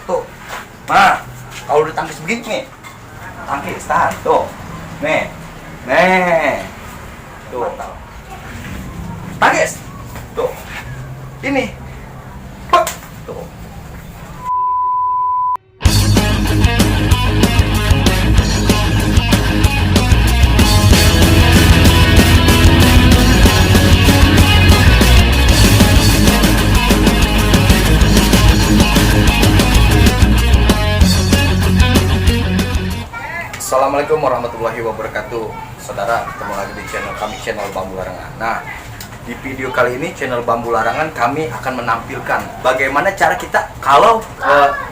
Tuh. Nah, kalau udah tangkis begini nih. Tangkis, tahan. Tuh. Nih. Nih. Tuh. Tangkis. Tuh. Ini. Pek. Tuh. Assalamualaikum warahmatullahi wabarakatuh. Saudara, ketemu lagi di channel kami, channel Bambu Larangan. Nah, di video kali ini channel Bambu Larangan kami akan menampilkan bagaimana cara kita kalau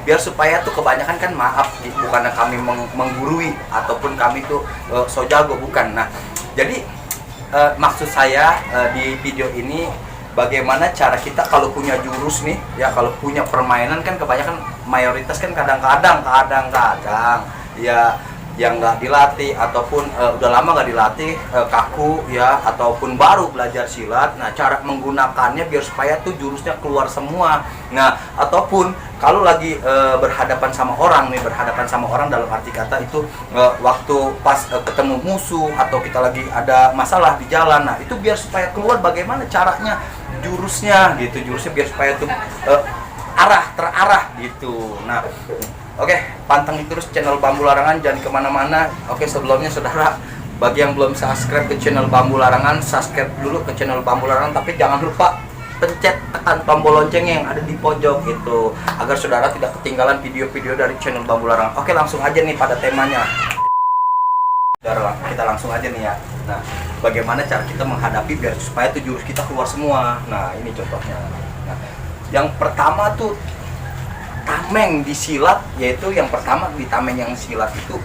biar supaya tuh kebanyakan kan maaf, bukannya kami menggurui ataupun kami tuh so jago, bukan. Nah, jadi maksud saya di video ini bagaimana cara kita kalau punya jurus nih, ya kalau punya permainan kan kebanyakan mayoritas kan kadang-kadang ya yang nggak dilatih ataupun udah lama nggak dilatih, kaku ya, ataupun baru belajar silat. Nah, cara menggunakannya biar supaya tuh jurusnya keluar semua. Nah, ataupun kalau lagi berhadapan sama orang dalam arti kata itu waktu pas ketemu musuh atau kita lagi ada masalah di jalan. Nah, itu biar supaya keluar bagaimana caranya jurusnya gitu, biar supaya tuh terarah gitu. Nah, oke, pantengin terus channel Bambu Larangan, jangan kemana-mana. Oke, sebelumnya saudara, bagi yang belum subscribe ke channel Bambu Larangan, subscribe dulu ke channel Bambu Larangan. Tapi jangan lupa tekan tombol loncengnya yang ada di pojok itu, agar saudara tidak ketinggalan video-video dari channel Bambu Larangan. Oke, langsung aja nih pada temanya. Saudara, kita langsung aja nih ya. Nah, bagaimana cara kita menghadapi biar supaya tuh jurus kita keluar semua. Nah, ini contohnya. Nah, yang pertama tuh tameng di silat, yaitu yang pertama di tameng yang silat itu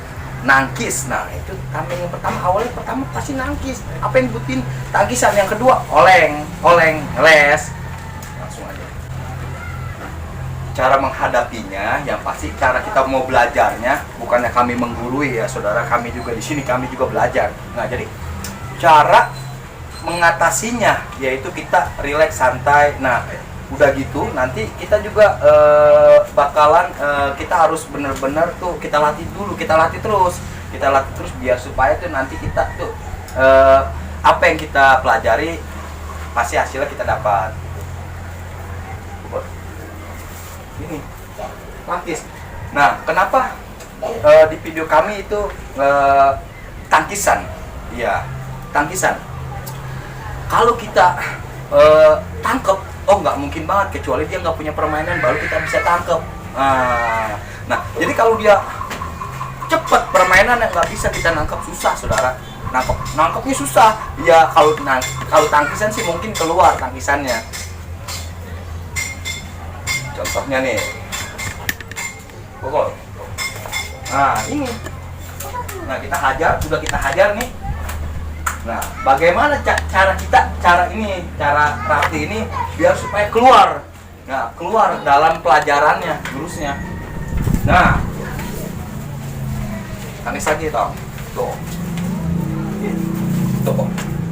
nangkis. Nah, itu tameng yang pertama, awalnya pertama pasti nangkis. Apa yang dibutuhin? Tangkisan. Yang kedua oleng, les. Langsung aja. Cara menghadapinya, yang pasti cara kita mau belajarnya, bukannya kami menggurui ya saudara, kami juga di sini kami juga belajar. Nah, jadi cara mengatasinya yaitu kita rileks, santai. Nah, udah gitu nanti kita juga bakalan kita harus bener-bener tuh kita latih terus biar supaya tuh nanti kita tuh apa yang kita pelajari pasti hasilnya kita dapat. Ini tangkis. Nah, kenapa di video kami itu tangkisan? Iya, tangkisan. Kalau kita tangkep, oh nggak mungkin banget, kecuali dia nggak punya permainan baru kita bisa tangkep. Nah, jadi kalau dia cepet permainan yang nggak bisa kita nangkep, susah saudara. Nangkepnya susah. Ya kalau tangkisan sih mungkin keluar tangkisannya. Contohnya nih, pukul. Nah, ini. Nah, kita hajar nih. Nah, bagaimana cara Rafli ini biar supaya keluar. Nah, keluar dalam pelajarannya, jurusnya. Nah, tangkis lagi toh. Tuh. Tuh.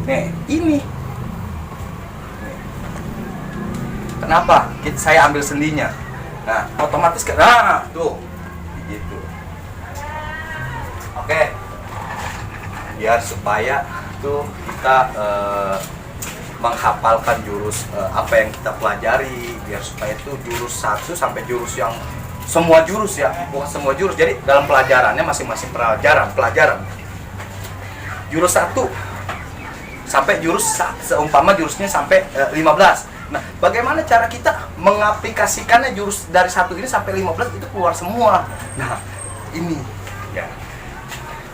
Nih, ini. Nih. Kenapa? Saya ambil sendinya. Nah, otomatis tuh. Gitu. Oke. Biar supaya tuh kita menghafalkan jurus apa yang kita pelajari, biar supaya itu jurus 1 sampai jurus yang semua jurus ya, bukan semua jurus. Jadi dalam pelajarannya masing-masing pelajaran jurus 1 sampai jurus seumpama jurusnya sampai 15. Nah, bagaimana cara kita mengaplikasikannya jurus dari 1 ini sampai 15 itu keluar semua. Nah, ini ya.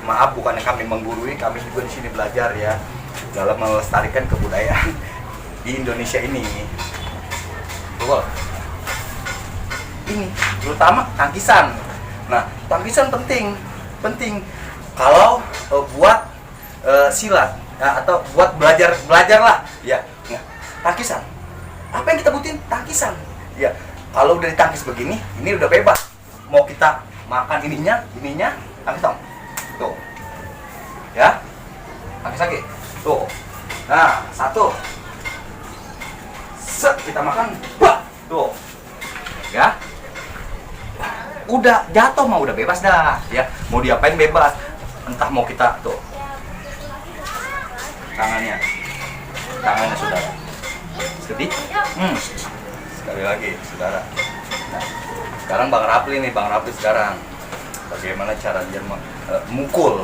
Maaf, bukannya kami menggurui, kami juga di sini belajar ya dalam melestarikan kebudayaan di Indonesia ini. Betul. Ini terutama tangkisan. Nah, tangkisan penting kalau buat silat ya, atau buat belajar lah ya. Nah, tangkisan. Apa yang kita butuhin? Tangkisan. Ya, kalau udah ditangkis begini, ini udah bebas. Mau kita makan ininya, tangkis dong. Tuh. Ya. Tangkis lagi. Tuh. Nah, 1. Set, kita makan. Bah. Tuh. Ya. udah jatuh mah udah bebas dah ya, mau diapain bebas. Entah mau kita tuh tangannya saudara sedih. Sekali lagi saudara. Nah, sekarang Bang Rapli sekarang bagaimana cara dia mukul.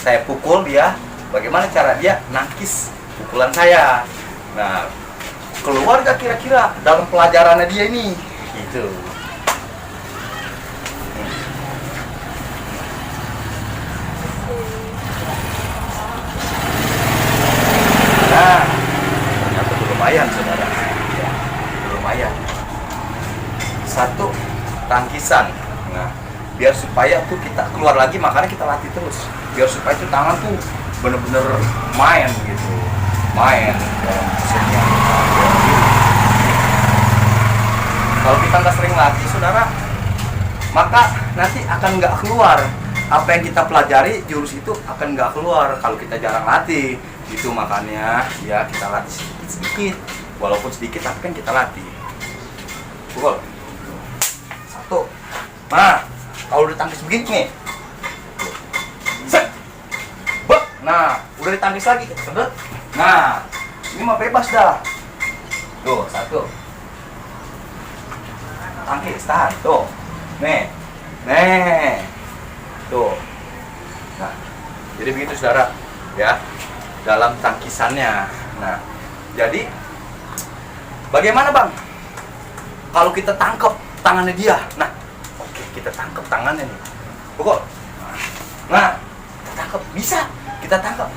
Saya pukul dia, bagaimana cara dia nangkis pukulan saya. Nah, keluar gak kira-kira dalam pelajarannya dia ini gitu. Nah, ternyata lumayan saudara ya, lumayan. Satu tangkisan. Nah, biar supaya tuh kita keluar lagi, makanya kita latih terus biar supaya itu tangan tuh bener-bener main gitu, main dalam mesinnya. Kalau kita nggak sering latih saudara, maka nanti akan nggak keluar apa yang kita pelajari, jurus itu akan nggak keluar kalau kita jarang latih gitu. Makanya ya kita latih sedikit, walaupun sedikit tapi kan kita latih. Pukul satu. Nah, kalau udah tangkis begini nih, set, nah udah ditangkis lagi, sedot. Nah, ini mah bebas dah. Tuh satu, tangkis, tahan, tuh, nih, tuh. Nah, jadi begitu saudara, ya, dalam tangkisannya. Nah, jadi bagaimana bang? Kalau kita tangkap tangannya dia, nah, oke, kita tangkap tangannya nih, pukul. Nah, tangkap, bisa, kita tangkap.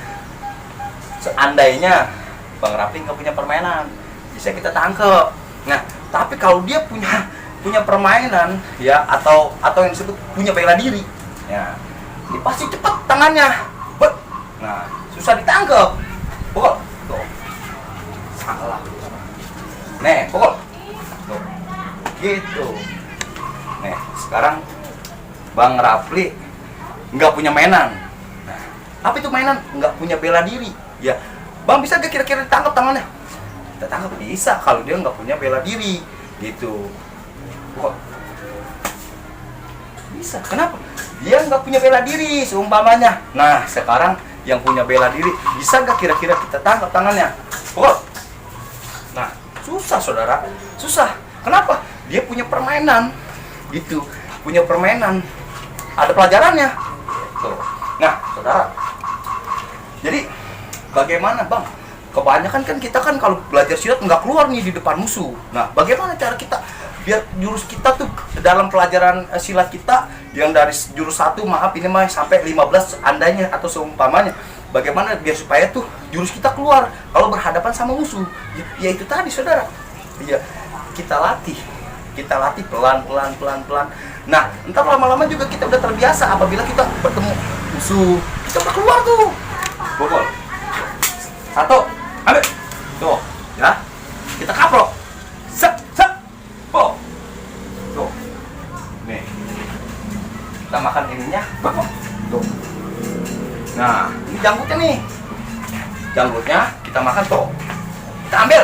Seandainya Bang Rapli nggak punya permainan, bisa kita tangkap. Nah, tapi kalau dia punya permainan, ya, atau yang disebut punya bela diri, ya, ini pasti cepat tangannya, nah, susah ditangkap. Pukul, tuh, salah. Nih, pukul, tuh, gitu. Nih, sekarang Bang Rapli nggak punya mainan. Nah, apa itu mainan? Nggak punya bela diri. Ya, Bang bisa gak kira-kira ditangkap tangannya? Kita tangkap bisa kalau dia nggak punya bela diri, gitu. Kok bisa? Kenapa? Dia nggak punya bela diri, seumpamanya. Nah, sekarang yang punya bela diri, bisa gak kira-kira kita tangkap tangannya? Kok? Nah, susah saudara, susah. Kenapa? Dia punya permainan, gitu. Punya permainan, ada pelajarannya. Tuh. Nah, saudara. Jadi bagaimana bang? Kebanyakan kan kita kan kalau belajar silat nggak keluar nih di depan musuh. Nah, bagaimana cara kita biar jurus kita tuh dalam pelajaran silat kita yang dari jurus 1, maaf ini mah sampai 15 andainya atau seumpamanya, bagaimana biar supaya tuh jurus kita keluar kalau berhadapan sama musuh? Ya itu tadi saudara. Ya, kita latih pelan. Nah, entar lama-lama juga kita udah terbiasa apabila kita bertemu musuh, kita udah keluar tuh. Pukul. Satu, ambil. Tuh, ya. Kita kaprok. Set. Oh. Tuh. Nih. Kita makan ininya. Tuh. Nah, ini janggutnya nih. Janggutnya kita makan tuh. Kita ambil.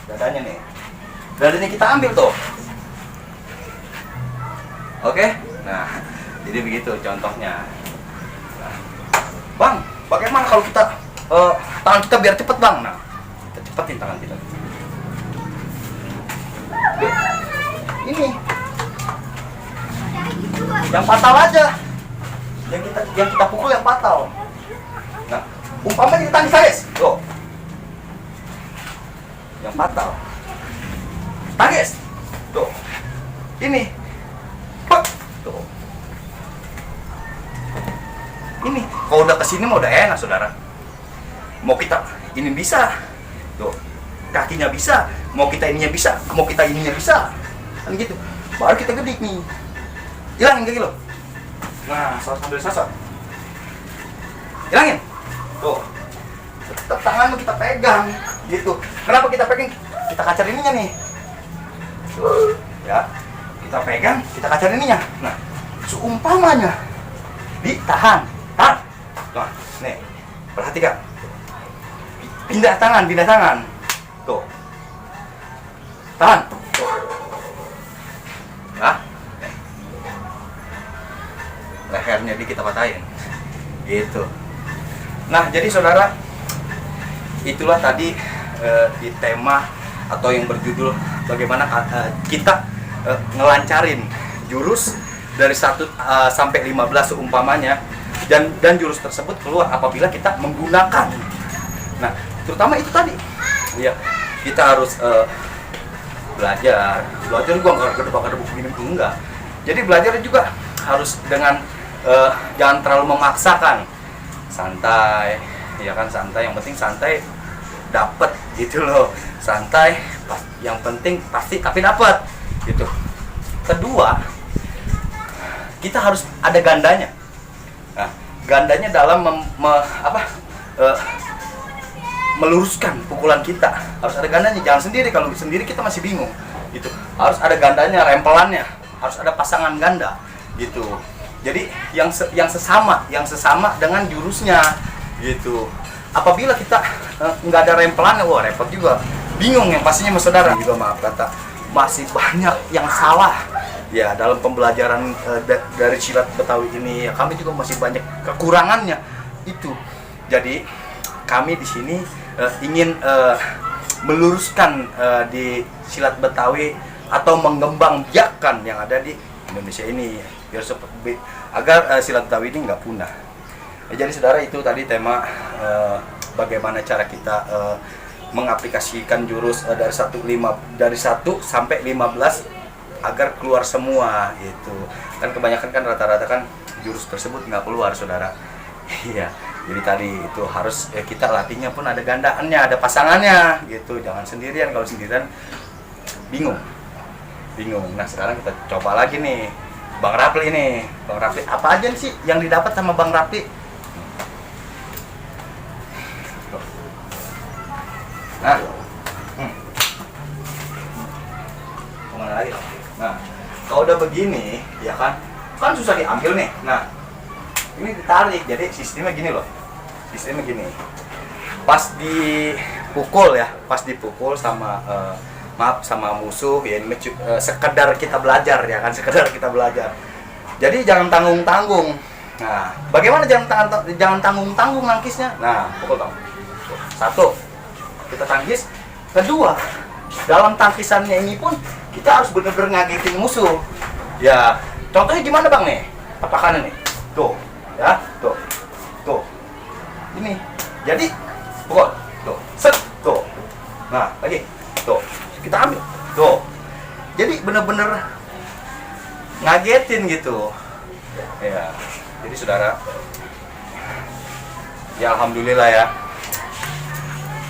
Dadanya nih. Dadanya kita ambil tuh. Oke? Nah, jadi begitu contohnya. Nah, bang, bagaimana kalau kita tangan kita biar cepet bang? Nah, kita cepetin tangan kita. Ini yang fatal aja, yang kita pukul yang fatal. Nah, umpamanya kita tangkis guys, tuh, yang fatal, tangkis, tuh, ini, tuh. Ini kalau udah kesini mau udah enak saudara. Mau kita ini bisa, tuh kakinya bisa, mau kita ininya bisa, mau kita ininya bisa, kan gitu. Baru kita gedik nih, hilangin kaki lo. Nah, sambil sasar, hilangin. Tuh, tetap tangan kita pegang, gitu. Kenapa kita pegang? Kita kacar ininya nih, ya. Kita pegang, kita kacar ininya. Nah, seumpamanya ditahan. Nah, nih, perhatikan. Pindah tangan. Tuh. Tahan. Tuh. jadi kita patahin gitu. Nah jadi saudara, itulah tadi di tema atau yang berjudul bagaimana kita ngelancarin jurus dari 1 sampai 15 seumpamanya, dan jurus tersebut keluar apabila kita menggunakan. Nah terutama itu tadi ya, kita harus belajar gua nggak gedebak-gedebuk begini enggak. Jadi belajar juga harus dengan jangan terlalu memaksakan, santai ya kan, santai, yang penting santai dapet gitu loh, santai yang penting pasti tapi dapet gitu. Kedua, kita harus ada gandanya. Nah, gandanya dalam meluruskan pukulan kita, harus ada gandanya, jangan sendiri. Kalau sendiri kita masih bingung gitu, harus ada gandanya, rempelannya, harus ada pasangan ganda gitu. Jadi yang sesama dengan jurusnya gitu. Apabila kita nggak ada rempelannya, wah repot juga, bingung yang pastinya mas saudara juga. Maaf kata, masih banyak yang salah ya dalam pembelajaran dari silat Betawi ini ya. Kami juga masih banyak kekurangannya itu. Jadi kami di sini ingin meluruskan di silat Betawi atau mengembangbiakkan yang ada di Indonesia ini, biar agar silat Betawi ini nggak punah. Ya, jadi saudara, itu tadi tema bagaimana cara kita mengaplikasikan jurus dari 1 sampai 15 agar keluar semua gitu. Kan kebanyakan kan rata-rata kan jurus tersebut nggak keluar saudara. Iya. Jadi tadi itu harus kita latihnya pun ada gandaannya, ada pasangannya gitu. Jangan sendirian, kalau sendirian bingung. Nah sekarang kita coba lagi nih, Bang Rapli nih. Bang Rapli, apa aja sih yang didapat sama Bang Rapli? Nah, kemana lagi? Nah, kalau udah begini, ya kan susah diambil nih. Nah, ini ditarik, jadi sistemnya gini loh. Sistemnya gini. Pas dipukul sama sama musuh ya, ini sekedar kita belajar ya kan, sekedar kita belajar. Jadi jangan tanggung-tanggung. Nah, bagaimana jangan tanggung-tanggung nangkisnya? Nah, pukul kamu. 1, kita tangkis. Kedua, dalam tangkisannya ini pun kita harus benar-benar ngagetin musuh. Ya, contohnya gimana Bang nih? Patakannya nih. Tuh, ya, tuh. Ini. Jadi, pukul. Tuh, set, tuh. Nah, lagi. Tuh. Kita ambil. Tuh. Jadi benar-benar ngagetin gitu. Ya. Jadi saudara, ya alhamdulillah ya.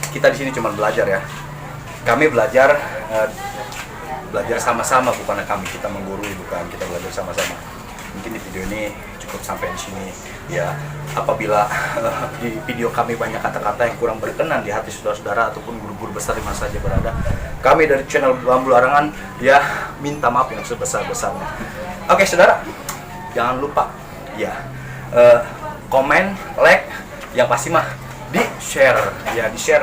Kita di sini cuma belajar ya. Kami belajar sama-sama, bukan kita menggurui, bukan, kita belajar sama-sama. Mungkin di video ini cukup sampai di sini ya. Apabila di video kami banyak kata-kata yang kurang berkenan di hati saudara-saudara ataupun guru-guru besar di mana saja berada, kami dari channel Bambu Larangan ya minta maaf yang sebesar-besarnya. Oke saudara, jangan lupa ya komen, like, yang pasti mah di-share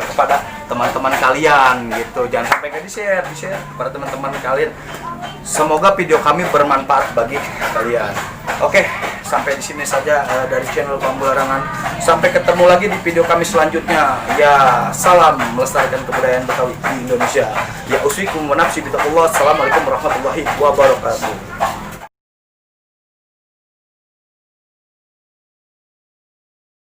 kepada teman-teman kalian gitu. Jangan sampai nggak di-share kepada teman-teman kalian. Semoga video kami bermanfaat bagi kalian. Oke, sampai di sini saja dari channel Bambu Larangan. Sampai ketemu lagi di video kami selanjutnya. Ya, salam melestarikan kebudayaan Betawi di Indonesia. Ya, uswikum wa nafsi bitaqullah. Assalamualaikum warahmatullahi wabarakatuh.